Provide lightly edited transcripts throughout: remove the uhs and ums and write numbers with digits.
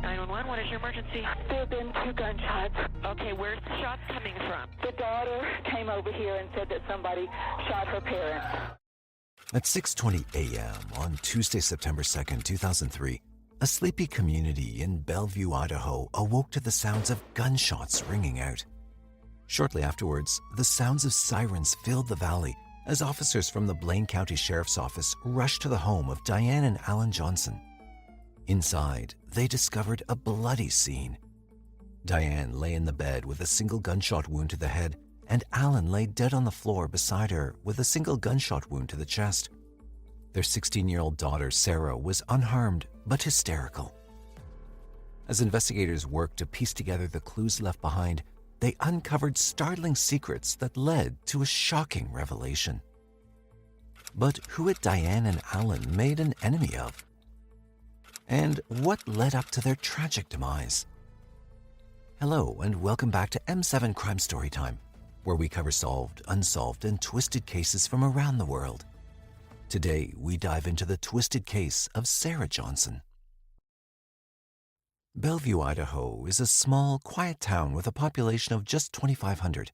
911, what is your emergency? There have been 2 gunshots. Okay, where's the shots coming from? The daughter came over here and said that somebody shot her parents. At 6:20 a.m. on Tuesday, September 2nd, 2003, a sleepy community in Bellevue, Idaho awoke to the sounds of gunshots ringing out. Shortly afterwards, the sounds of sirens filled the valley as officers from the Blaine County Sheriff's Office rushed to the home of Diane and Alan Johnson. Inside, they discovered a bloody scene. Diane lay in the bed with a single gunshot wound to the head, and Alan lay dead on the floor beside her with a single gunshot wound to the chest. Their 16-year-old daughter, Sarah, was unharmed but hysterical. As investigators worked to piece together the clues left behind, they uncovered startling secrets that led to a shocking revelation. But who had Diane and Alan made an enemy of? And what led up to their tragic demise? Hello, and welcome back to M7 Crime Storytime, where we cover solved, unsolved, and twisted cases from around the world. Today, we dive into the twisted case of Sarah Johnson. Bellevue, Idaho is a small, quiet town with a population of just 2,500.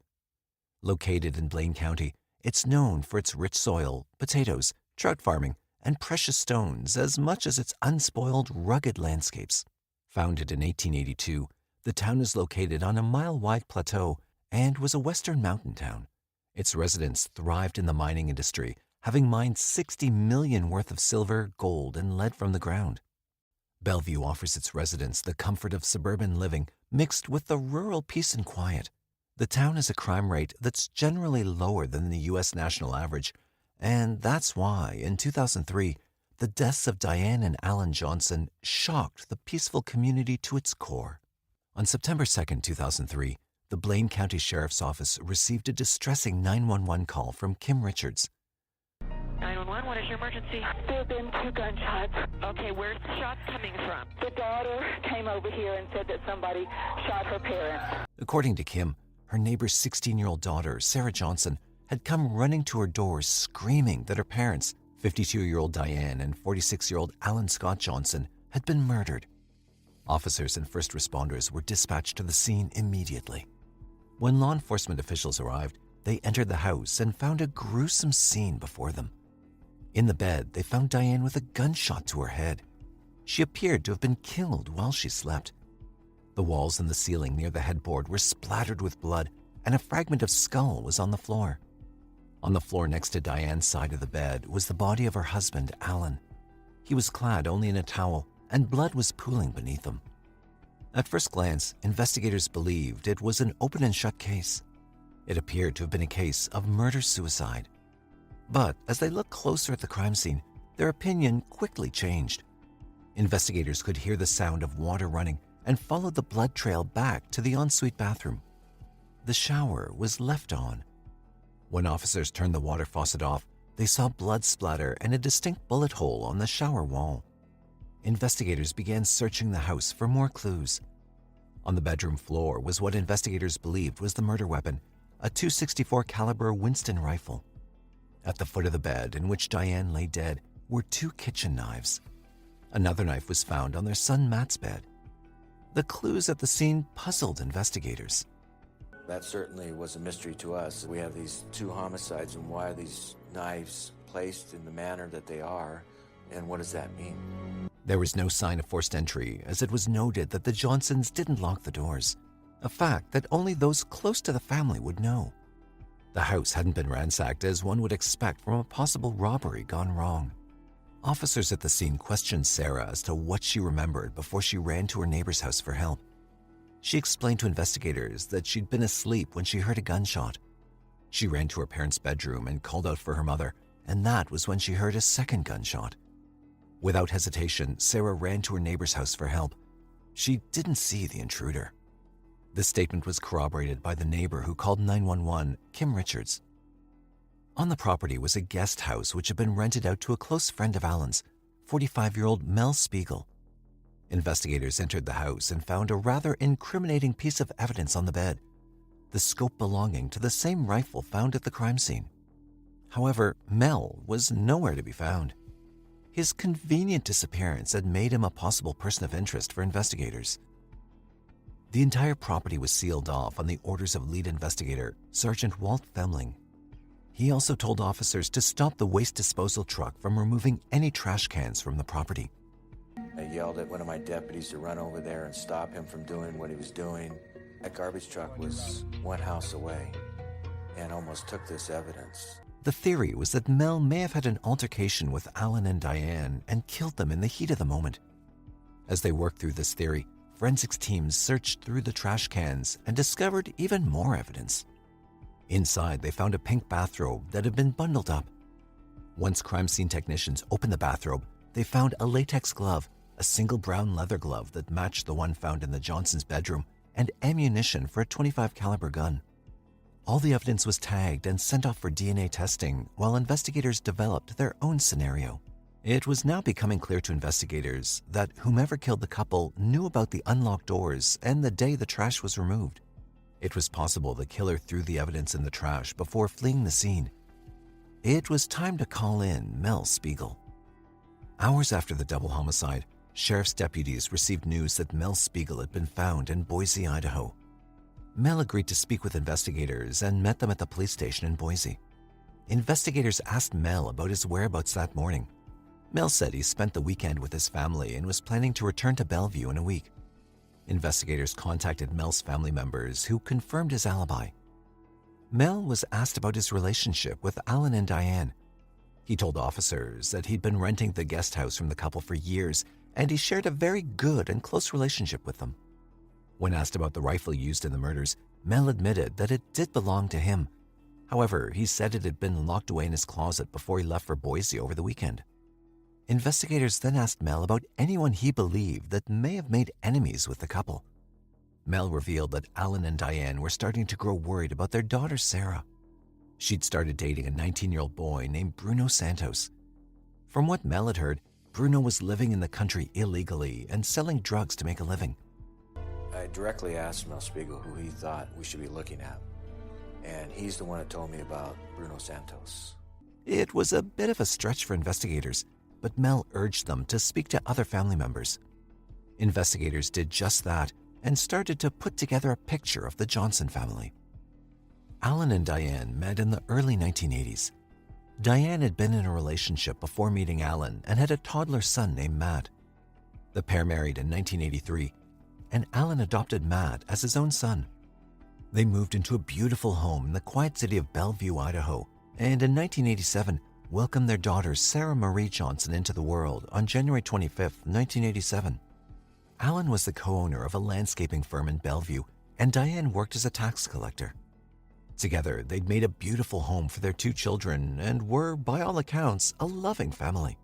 Located in Blaine County, it's known for its rich soil, potatoes, trout farming, and precious stones as much as its unspoiled, rugged landscapes. Founded in 1882, the town is located on a mile-wide plateau and was a western mountain town. Its residents thrived in the mining industry, having mined $60 million worth of silver, gold, and lead from the ground. Bellevue offers its residents the comfort of suburban living mixed with the rural peace and quiet. The town has a crime rate that's generally lower than the U.S. national average, and that's why, in 2003, the deaths of Diane and Alan Johnson shocked the peaceful community to its core. On September 2nd, 2003, the Blaine County Sheriff's Office received a distressing 911 call from Kim Richards. 911, what is your emergency? There have been 2 gunshots. Okay, where's the shots coming from? The daughter came over here and said that somebody shot her parents. According to Kim, her neighbor's 16-year-old daughter, Sarah Johnson, had come running to her door screaming that her parents, 52-year-old Diane and 46-year-old Alan Scott Johnson, had been murdered. Officers and first responders were dispatched to the scene immediately. When law enforcement officials arrived, they entered the house and found a gruesome scene before them. In the bed, they found Diane with a gunshot to her head. She appeared to have been killed while she slept. The walls and the ceiling near the headboard were splattered with blood, and a fragment of skull was on the floor. On the floor next to Diane's side of the bed was the body of her husband, Alan. He was clad only in a towel, and blood was pooling beneath him. At first glance, investigators believed it was an open and shut case. It appeared to have been a case of murder-suicide. But as they looked closer at the crime scene, their opinion quickly changed. Investigators could hear the sound of water running and followed the blood trail back to the ensuite bathroom. The shower was left on. When officers turned the water faucet off, they saw blood splatter and a distinct bullet hole on the shower wall. Investigators began searching the house for more clues. On the bedroom floor was what investigators believed was the murder weapon, a .264 caliber Winston rifle. At the foot of the bed in which Diane lay dead were 2 kitchen knives. Another knife was found on their son Matt's bed. The clues at the scene puzzled investigators. That certainly was a mystery to us. We have these 2 homicides, and why are these knives placed in the manner that they are, and what does that mean? There was no sign of forced entry, as it was noted that the Johnsons didn't lock the doors, a fact that only those close to the family would know. The house hadn't been ransacked as one would expect from a possible robbery gone wrong. Officers at the scene questioned Sarah as to what she remembered before she ran to her neighbor's house for help. She explained to investigators that she'd been asleep when she heard a gunshot. She ran to her parents' bedroom and called out for her mother, and that was when she heard a second gunshot. Without hesitation, Sarah ran to her neighbor's house for help. She didn't see the intruder. The statement was corroborated by the neighbor who called 911, Kim Richards. On the property was a guest house which had been rented out to a close friend of Alan's, 45-year-old Mel Spiegel. Investigators entered the house and found a rather incriminating piece of evidence on the bed, the scope belonging to the same rifle found at the crime scene. However, Mel was nowhere to be found. his convenient disappearance had made him a possible person of interest for investigators. The entire property was sealed off on the orders of lead investigator, Sergeant Walt Femling. He also told officers to stop the waste disposal truck from removing any trash cans from the property. I yelled at one of my deputies to run over there and stop him from doing what he was doing. That garbage truck was one house away and almost took this evidence. The theory was that Mel may have had an altercation with Alan and Diane and killed them in the heat of the moment. As they worked through this theory, forensics teams searched through the trash cans and discovered even more evidence. Inside, they found a pink bathrobe that had been bundled up. Once crime scene technicians opened the bathrobe, they found a latex glove, a single brown leather glove that matched the one found in the Johnsons' bedroom, and ammunition for a .25 caliber gun. All the evidence was tagged and sent off for DNA testing while investigators developed their own scenario. It was now becoming clear to investigators that whomever killed the couple knew about the unlocked doors and the day the trash was removed. It was possible the killer threw the evidence in the trash before fleeing the scene. It was time to call in Mel Spiegel. Hours after the double homicide, sheriff's deputies received news that Mel Spiegel had been found in Boise, Idaho. Mel agreed to speak with investigators and met them at the police station in Boise. Investigators asked Mel about his whereabouts that morning. Mel said he spent the weekend with his family and was planning to return to Bellevue in a week. Investigators contacted Mel's family members, who confirmed his alibi. Mel was asked about his relationship with Alan and Diane. He told officers that he'd been renting the guest house from the couple for years, and he shared a very good and close relationship with them. When asked about the rifle used in the murders, Mel admitted that it did belong to him. However, he said it had been locked away in his closet before he left for Boise over the weekend. Investigators then asked Mel about anyone he believed that may have made enemies with the couple. Mel revealed that Alan and Diane were starting to grow worried about their daughter, Sarah. She'd started dating a 19-year-old boy named Bruno Santos. From what Mel had heard, Bruno was living in the country illegally and selling drugs to make a living. I directly asked Mel Spiegel who he thought we should be looking at, and he's the one that told me about Bruno Santos. It was a bit of a stretch for investigators, but Mel urged them to speak to other family members. Investigators did just that and started to put together a picture of the Johnson family. Alan and Diane met in the early 1980s. Diane had been in a relationship before meeting Alan and had a toddler son named Matt. The pair married in 1983, and Alan adopted Matt as his own son. They moved into a beautiful home in the quiet city of Bellevue, Idaho, and in 1987 welcomed their daughter Sarah Marie Johnson into the world on January 25, 1987. Alan was the co-owner of a landscaping firm in Bellevue, and Diane worked as a tax collector. Together, they'd made a beautiful home for their two children and were, by all accounts, a loving family.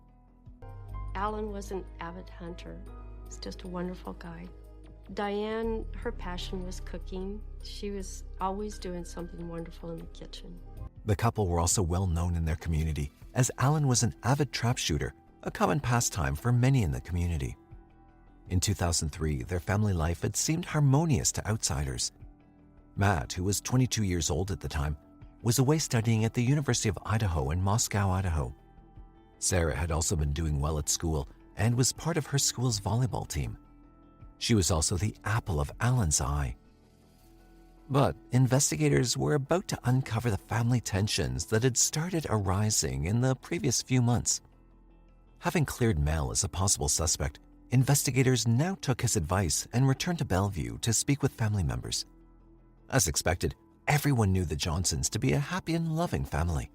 Alan was an avid hunter. He's just a wonderful guy. Diane, her passion was cooking. She was always doing something wonderful in the kitchen. The couple were also well known in their community, as Alan was an avid trap shooter, a common pastime for many in the community. In 2003, their family life had seemed harmonious to outsiders. Matt, who was 22 years old at the time, was away studying at the University of Idaho in Moscow, Idaho. Sarah had also been doing well at school and was part of her school's volleyball team. She was also the apple of Alan's eye. But investigators were about to uncover the family tensions that had started arising in the previous few months. Having cleared Mel as a possible suspect, investigators now took his advice and returned to Bellevue to speak with family members. As expected, everyone knew the Johnsons to be a happy and loving family.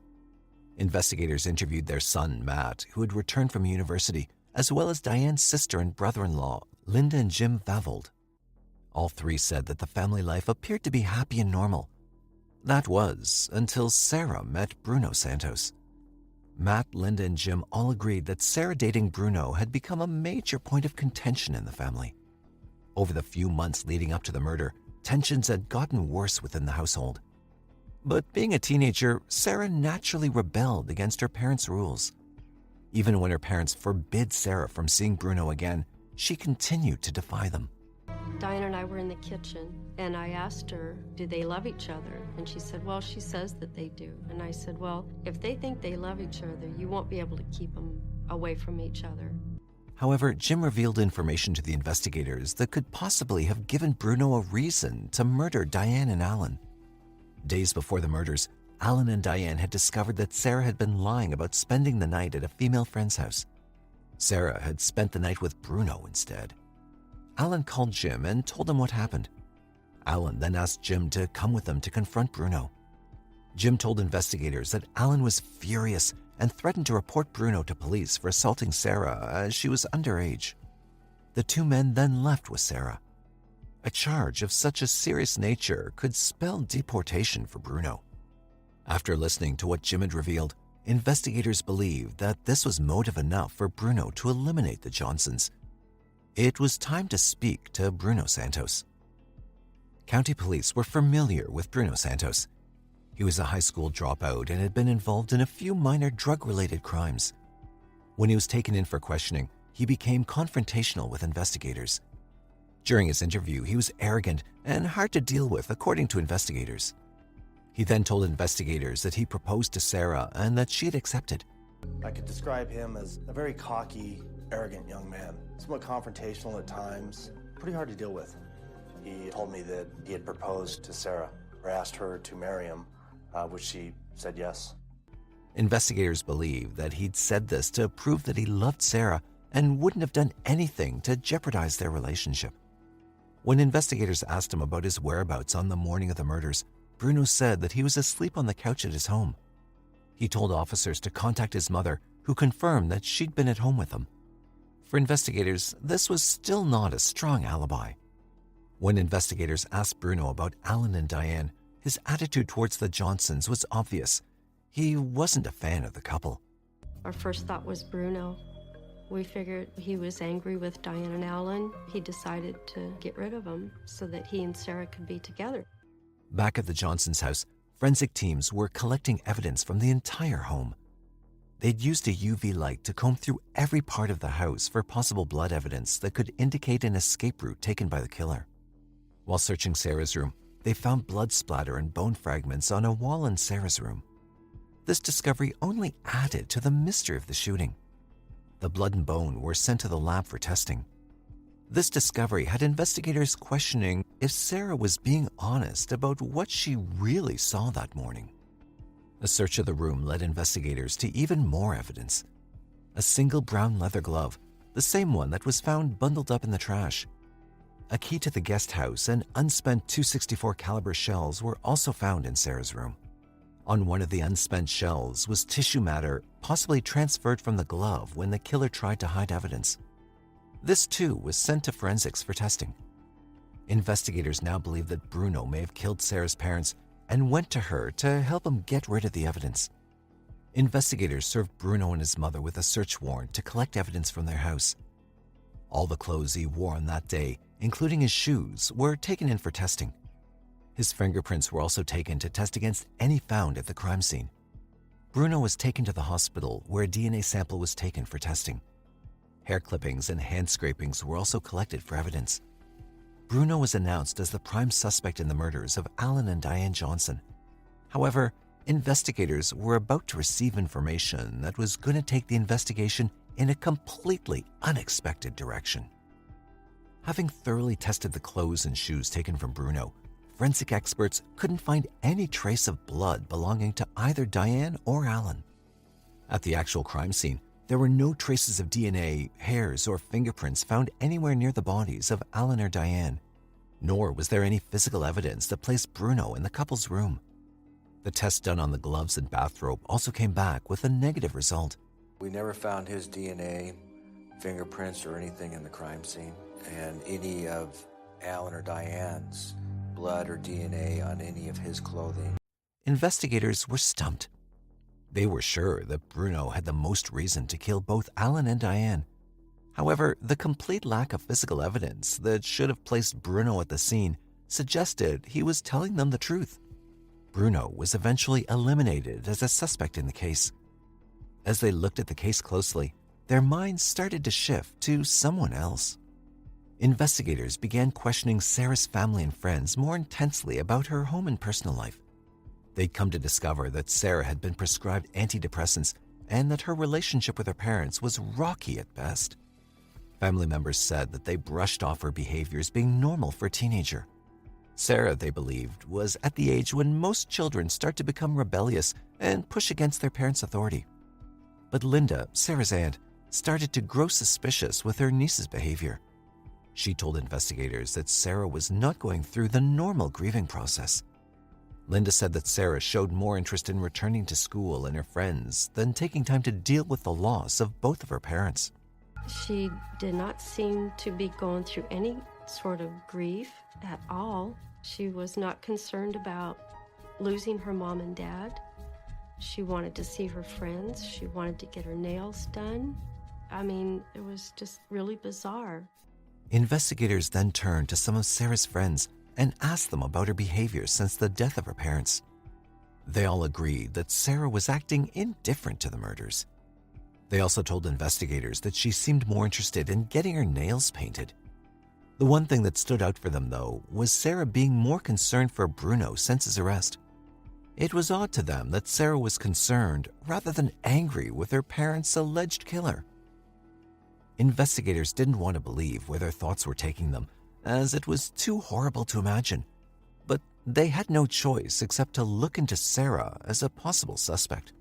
Investigators interviewed their son, Matt, who had returned from university, as well as Diane's sister and brother-in-law, Linda and Jim Vavold. All three said that the family life appeared to be happy and normal. That was until Sarah met Bruno Santos. Matt, Linda, and Jim all agreed that Sarah dating Bruno had become a major point of contention in the family. Over the few months leading up to the murder, tensions had gotten worse within the household. But being a teenager, Sarah naturally rebelled against her parents' rules. Even when her parents forbid Sarah from seeing Bruno again, she continued to defy them. Diane and I were in the kitchen, and I asked her, do they love each other? And she said, well, she says that they do. And I said, well, if they think they love each other, you won't be able to keep them away from each other. However, Jim revealed information to the investigators that could possibly have given Bruno a reason to murder Diane and Alan. Days before the murders, Alan and Diane had discovered that Sarah had been lying about spending the night at a female friend's house. Sarah had spent the night with Bruno instead. Alan called Jim and told him what happened. Alan then asked Jim to come with them to confront Bruno. Jim told investigators that Alan was furious and threatened to report Bruno to police for assaulting Sarah as she was underage. The two men then left with Sarah. A charge of such a serious nature could spell deportation for Bruno. After listening to what Jim had revealed, investigators believed that this was motive enough for Bruno to eliminate the Johnsons. It was time to speak to Bruno Santos. County police were familiar with Bruno Santos. He was a high school dropout and had been involved in a few minor drug-related crimes. When he was taken in for questioning, he became confrontational with investigators. During his interview, he was arrogant and hard to deal with, according to investigators. He then told investigators that he proposed to Sarah and that she had accepted. I could describe him as a very cocky, arrogant young man, somewhat confrontational at times, pretty hard to deal with. He told me that he had proposed to Sarah, or asked her to marry him, which she said yes. Investigators believe that he'd said this to prove that he loved Sarah and wouldn't have done anything to jeopardize their relationship. When investigators asked him about his whereabouts on the morning of the murders, Bruno said that he was asleep on the couch at his home. He told officers to contact his mother, who confirmed that she'd been at home with him. For investigators, this was still not a strong alibi. When investigators asked Bruno about Alan and Diane, his attitude towards the Johnsons was obvious. He wasn't a fan of the couple. Our first thought was Bruno. We figured he was angry with Diane and Alan. He decided to get rid of them so that he and Sarah could be together. Back at the Johnsons' house, forensic teams were collecting evidence from the entire home. They'd used a UV light to comb through every part of the house for possible blood evidence that could indicate an escape route taken by the killer. While searching Sarah's room, they found blood splatter and bone fragments on a wall in Sarah's room. This discovery only added to the mystery of the shooting. The blood and bone were sent to the lab for testing. This discovery had investigators questioning if Sarah was being honest about what she really saw that morning. A search of the room led investigators to even more evidence. A single brown leather glove, the same one that was found bundled up in the trash. A key to the guest house and unspent .264 caliber shells were also found in Sarah's room. On one of the unspent shells was tissue matter, possibly transferred from the glove when the killer tried to hide evidence. This too was sent to forensics for testing. Investigators now believe that Bruno may have killed Sarah's parents and went to her to help him get rid of the evidence. Investigators served Bruno and his mother with a search warrant to collect evidence from their house. All the clothes he wore on that day, including his shoes, were taken in for testing. His fingerprints were also taken to test against any found at the crime scene. Bruno was taken to the hospital where a DNA sample was taken for testing. Hair clippings and hand scrapings were also collected for evidence. Bruno was announced as the prime suspect in the murders of Alan and Diane Johnson. However, investigators were about to receive information that was going to take the investigation in a completely unexpected direction. Having thoroughly tested the clothes and shoes taken from Bruno, forensic experts couldn't find any trace of blood belonging to either Diane or Alan. At the actual crime scene, there were no traces of DNA, hairs, or fingerprints found anywhere near the bodies of Alan or Diane, nor was there any physical evidence that placed Bruno in the couple's room. The test done on the gloves and bathrobe also came back with a negative result. We never found his DNA, fingerprints, or anything in the crime scene, and any of Alan or Diane's blood or DNA on any of his clothing. Investigators were stumped. They were sure that Bruno had the most reason to kill both Alan and Diane. However, the complete lack of physical evidence that should have placed Bruno at the scene suggested he was telling them the truth. Bruno was eventually eliminated as a suspect in the case. As they looked at the case closely, their minds started to shift to someone else. Investigators began questioning Sarah's family and friends more intensely about her home and personal life. They'd come to discover that Sarah had been prescribed antidepressants and that her relationship with her parents was rocky at best. Family members said that they brushed off her behavior as being normal for a teenager. Sarah, they believed, was at the age when most children start to become rebellious and push against their parents' authority. But Linda, Sarah's aunt, started to grow suspicious with her niece's behavior. She told investigators that Sarah was not going through the normal grieving process. Linda said that Sarah showed more interest in returning to school and her friends than taking time to deal with the loss of both of her parents. She did not seem to be going through any sort of grief at all. She was not concerned about losing her mom and dad. She wanted to see her friends. She wanted to get her nails done. I mean, it was just really bizarre. Investigators then turned to some of Sarah's friends and asked them about her behavior since the death of her parents. They all agreed that Sarah was acting indifferent to the murders. They also told investigators that she seemed more interested in getting her nails painted. The one thing that stood out for them, though, was Sarah being more concerned for Bruno since his arrest. It was odd to them that Sarah was concerned rather than angry with her parents' alleged killer. Investigators didn't want to believe where their thoughts were taking them, as it was too horrible to imagine. But they had no choice except to look into Sarah as a possible suspect.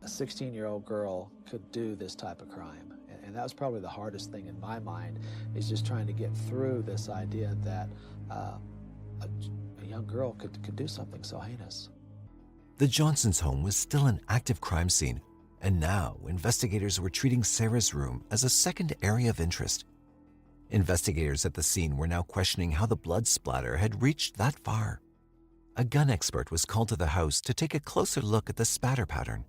A 16-year-old girl could do this type of crime. And that was probably the hardest thing in my mind, is just trying to get through this idea that a young girl could do something so heinous. The Johnsons' home was still an active crime scene, and now investigators were treating Sarah's room as a second area of interest. Investigators at the scene were now questioning how the blood splatter had reached that far. A gun expert was called to the house to take a closer look at the spatter pattern.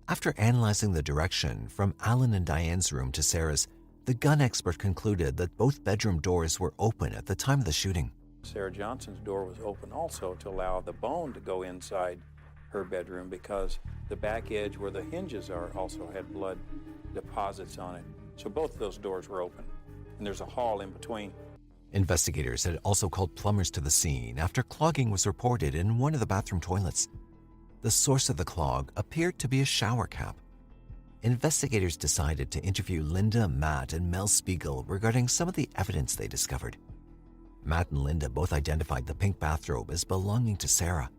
After analyzing the direction from Alan and Diane's room to Sarah's, the gun expert concluded that both bedroom doors were open at the time of the shooting. Sarah Johnson's door was open also to allow the bone to go inside her bedroom, because the back edge where the hinges are also had blood deposits on it. So both of those doors were open, and there's a hall in between. Investigators had also called plumbers to the scene after clogging was reported in one of the bathroom toilets. The source of the clog appeared to be a shower cap. Investigators decided to interview Linda, Matt, and Mel Spiegel regarding some of the evidence they discovered. Matt and Linda both identified the pink bathrobe as belonging to Sarah.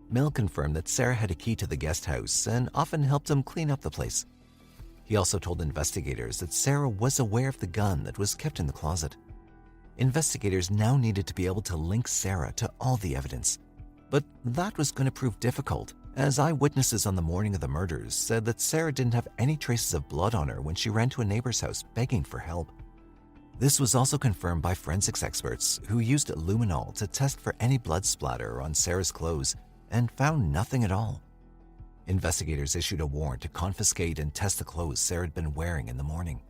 Mel confirmed that Sarah had a key to the guest house and often helped him clean up the place. He also told investigators that Sarah was aware of the gun that was kept in the closet. Investigators now needed to be able to link Sarah to all the evidence. But that was going to prove difficult, as eyewitnesses on the morning of the murders said that Sarah didn't have any traces of blood on her when she ran to a neighbor's house begging for help. This was also confirmed by forensics experts who used luminol to test for any blood splatter on Sarah's clothes and found nothing at all. Investigators issued a warrant to confiscate and test the clothes Sarah had been wearing in the morning.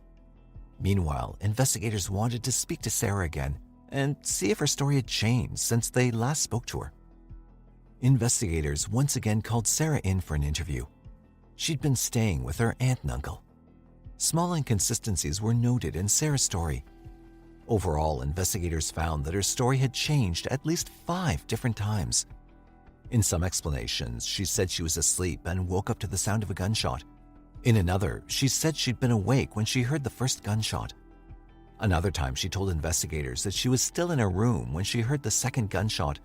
Meanwhile, investigators wanted to speak to Sarah again and see if her story had changed since they last spoke to her. Investigators once again called Sarah in for an interview. She'd been staying with her aunt and uncle. Small inconsistencies were noted in Sarah's story. Overall, investigators found that her story had changed at least 5 different times. In some explanations, she said she was asleep and woke up to the sound of a gunshot. In another, she said she'd been awake when she heard the first gunshot. Another time, she told investigators that she was still in her room when she heard the second gunshot,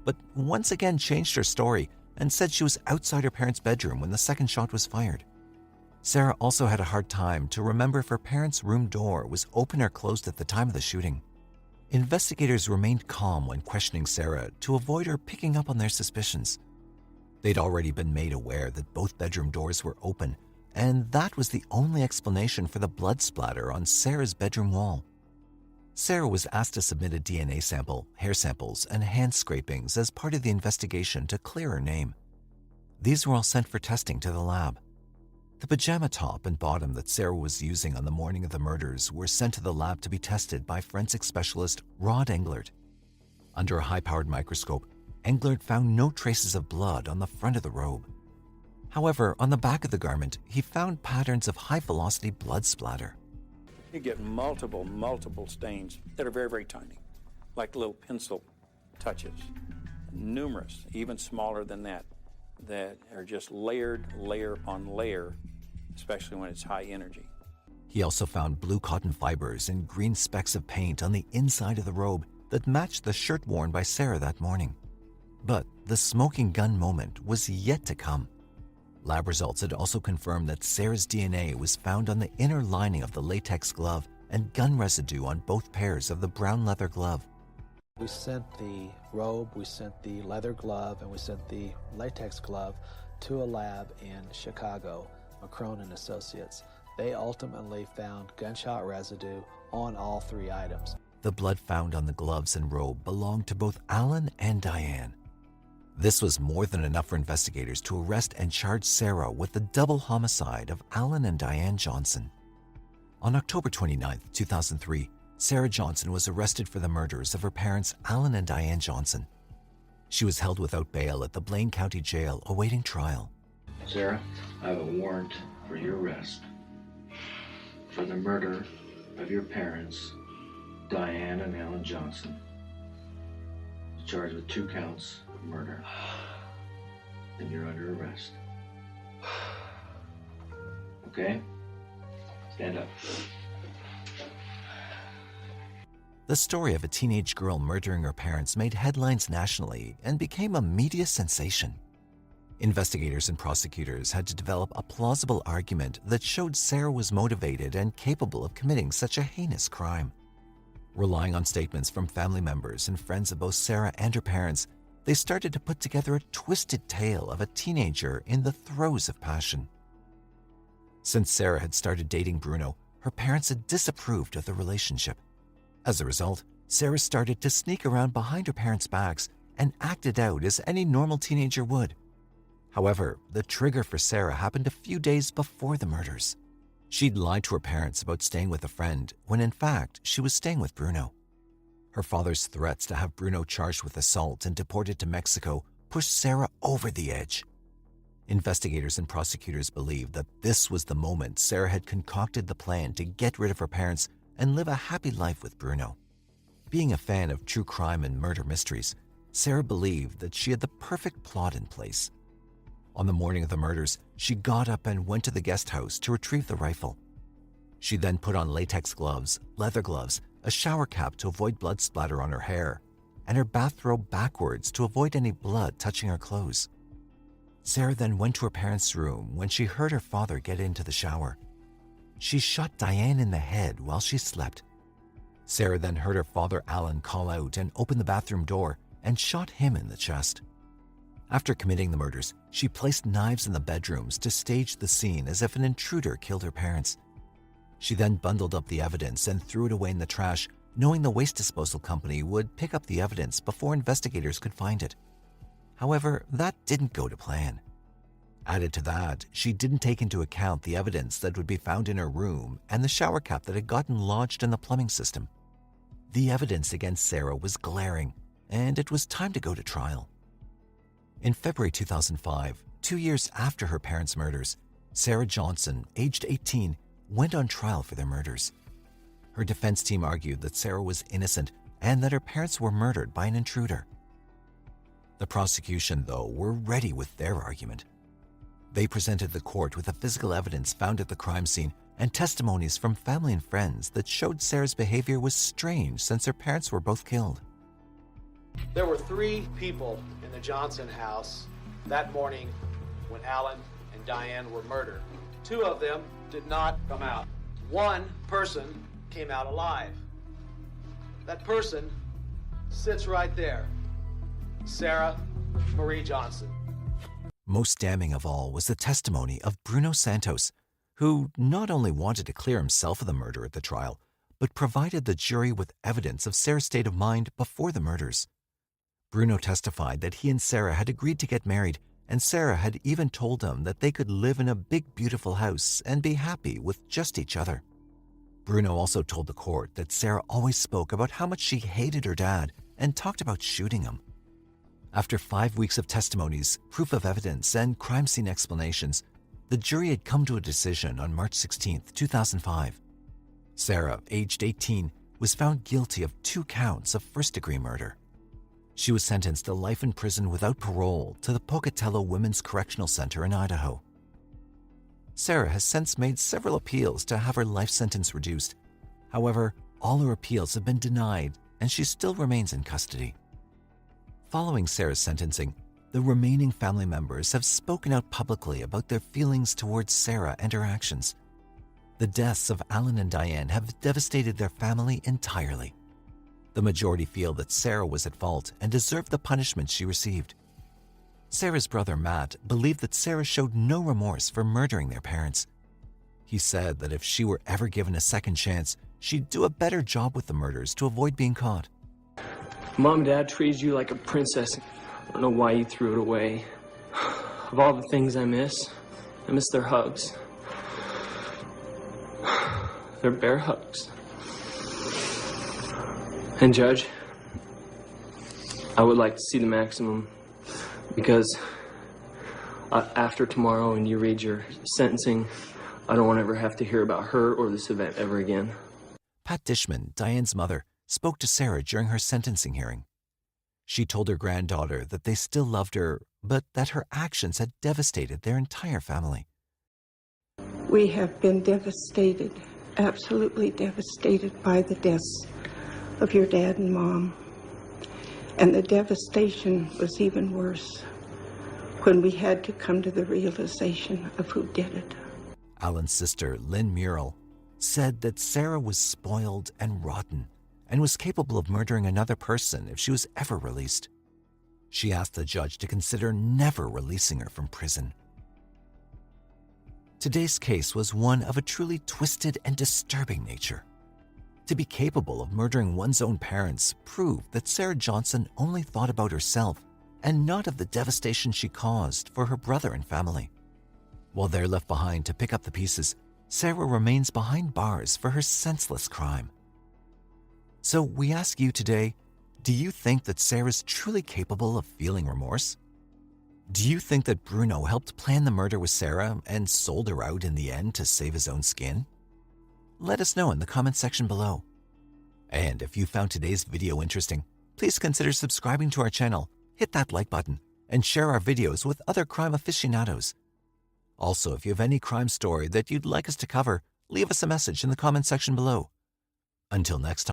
but once again changed her story and said she was outside her parents' bedroom when the second shot was fired. Sarah also had a hard time to remember if her parents' room door was open or closed at the time of the shooting. Investigators remained calm when questioning Sarah to avoid her picking up on their suspicions. They'd already been made aware that both bedroom doors were open, and that was the only explanation for the blood splatter on Sarah's bedroom wall. Sarah was asked to submit a DNA sample, hair samples, and hand scrapings as part of the investigation to clear her name. These were all sent for testing to the lab. The pajama top and bottom that Sarah was using on the morning of the murders were sent to the lab to be tested by forensic specialist Rod Englert. Under a high-powered microscope, Englert found no traces of blood on the front of the robe. However, on the back of the garment, he found patterns of high-velocity blood splatter. You get multiple stains that are very, very tiny, like little pencil touches. Numerous, even smaller than that are just layer upon layer especially when it's high energy. He also found blue cotton fibers and green specks of paint on the inside of the robe that matched the shirt worn by Sarah that morning. But the smoking gun moment was yet to come. Lab results had also confirmed that Sarah's DNA was found on the inner lining of the latex glove and gun residue on both pairs of the brown leather glove. We sent the robe, we sent the leather glove, and we sent the latex glove to a lab in Chicago, McCrone and Associates. They ultimately found gunshot residue on all three items. The blood found on the gloves and robe belonged to both Alan and Diane. This was more than enough for investigators to arrest and charge Sarah with the double homicide of Alan and Diane Johnson. On October 29, 2003, Sarah Johnson was arrested for the murders of her parents Alan and Diane Johnson. She was held without bail at the Blaine County Jail awaiting trial. Sarah, I have a warrant for your arrest for the murder of your parents, Diane and Alan Johnson. You're charged with 2 counts of murder, and you're under arrest. Okay? Stand up. The story of a teenage girl murdering her parents made headlines nationally and became a media sensation. Investigators and prosecutors had to develop a plausible argument that showed Sarah was motivated and capable of committing such a heinous crime. Relying on statements from family members and friends of both Sarah and her parents, they started to put together a twisted tale of a teenager in the throes of passion. Since Sarah had started dating Bruno, her parents had disapproved of the relationship. As a result, Sarah started to sneak around behind her parents' backs and acted out as any normal teenager would. However, the trigger for Sarah happened a few days before the murders. She'd lied to her parents about staying with a friend when in fact she was staying with Bruno. Her father's threats to have Bruno charged with assault and deported to Mexico pushed Sarah over the edge. Investigators and prosecutors believed that this was the moment Sarah had concocted the plan to get rid of her parents and live a happy life with Bruno. Being a fan of true crime and murder mysteries, Sarah believed that she had the perfect plot in place. On the morning of the murders, she got up and went to the guest house to retrieve the rifle. She then put on latex gloves, leather gloves, a shower cap to avoid blood splatter on her hair, and her bathrobe backwards to avoid any blood touching her clothes. Sarah then went to her parents' room when she heard her father get into the shower. She shot Diane in the head while she slept. Sarah then heard her father Alan call out and open the bathroom door and shot him in the chest. After committing the murders, she placed knives in the bedrooms to stage the scene as if an intruder killed her parents. She then bundled up the evidence and threw it away in the trash, knowing the waste disposal company would pick up the evidence before investigators could find it. However, that didn't go to plan. Added to that, she didn't take into account the evidence that would be found in her room and the shower cap that had gotten lodged in the plumbing system. The evidence against Sarah was glaring, and it was time to go to trial. In February 2005, 2 years after her parents' murders, Sarah Johnson, aged 18, went on trial for their murders. Her defense team argued that Sarah was innocent and that her parents were murdered by an intruder. The prosecution, though, were ready with their argument. They presented the court with the physical evidence found at the crime scene and testimonies from family and friends that showed Sarah's behavior was strange since her parents were both killed. There were 3 people in the Johnson house that morning when Alan and Diane were murdered. 2 of them did not come out. 1 person came out alive. That person sits right there. Sarah Marie Johnson. Most damning of all was the testimony of Bruno Santos, who not only wanted to clear himself of the murder at the trial, but provided the jury with evidence of Sarah's state of mind before the murders. Bruno testified that he and Sarah had agreed to get married, and Sarah had even told him that they could live in a big, beautiful house and be happy with just each other. Bruno also told the court that Sarah always spoke about how much she hated her dad and talked about shooting him. After 5 weeks of testimonies, proof of evidence, and crime scene explanations, the jury had come to a decision on March 16, 2005. Sarah, aged 18, was found guilty of 2 counts of first-degree murder. She was sentenced to life in prison without parole to the Pocatello Women's Correctional Center in Idaho. Sarah has since made several appeals to have her life sentence reduced. However, all her appeals have been denied and she still remains in custody. Following Sarah's sentencing, the remaining family members have spoken out publicly about their feelings towards Sarah and her actions. The deaths of Alan and Diane have devastated their family entirely. The majority feel that Sarah was at fault and deserved the punishment she received. Sarah's brother Matt believed that Sarah showed no remorse for murdering their parents. He said that if she were ever given a second chance, she'd do a better job with the murders to avoid being caught. Mom and Dad treated you like a princess. I don't know why you threw it away. Of all the things I miss their hugs. Their bear hugs. And Judge, I would like to see the maximum because after tomorrow and you read your sentencing, I don't want to ever have to hear about her or this event ever again. Pat Dishman, Diane's mother, spoke to Sarah during her sentencing hearing. She told her granddaughter that they still loved her, but that her actions had devastated their entire family. We have been devastated, absolutely devastated by the deaths of your dad and mom. And the devastation was even worse when we had to come to the realization of who did it. Alan's sister, Lynn Murrell, said that Sarah was spoiled and rotten and was capable of murdering another person if she was ever released. She asked the judge to consider never releasing her from prison. Today's case was one of a truly twisted and disturbing nature. To be capable of murdering one's own parents proved that Sarah Johnson only thought about herself and not of the devastation she caused for her brother and family. While they're left behind to pick up the pieces, Sarah remains behind bars for her senseless crime. So we ask you today, do you think that Sarah's truly capable of feeling remorse? Do you think that Bruno helped plan the murder with Sarah and sold her out in the end to save his own skin? Let us know in the comment section below. And if you found today's video interesting, please consider subscribing to our channel, hit that like button, and share our videos with other crime aficionados. Also, if you have any crime story that you'd like us to cover, leave us a message in the comment section below. Until next time.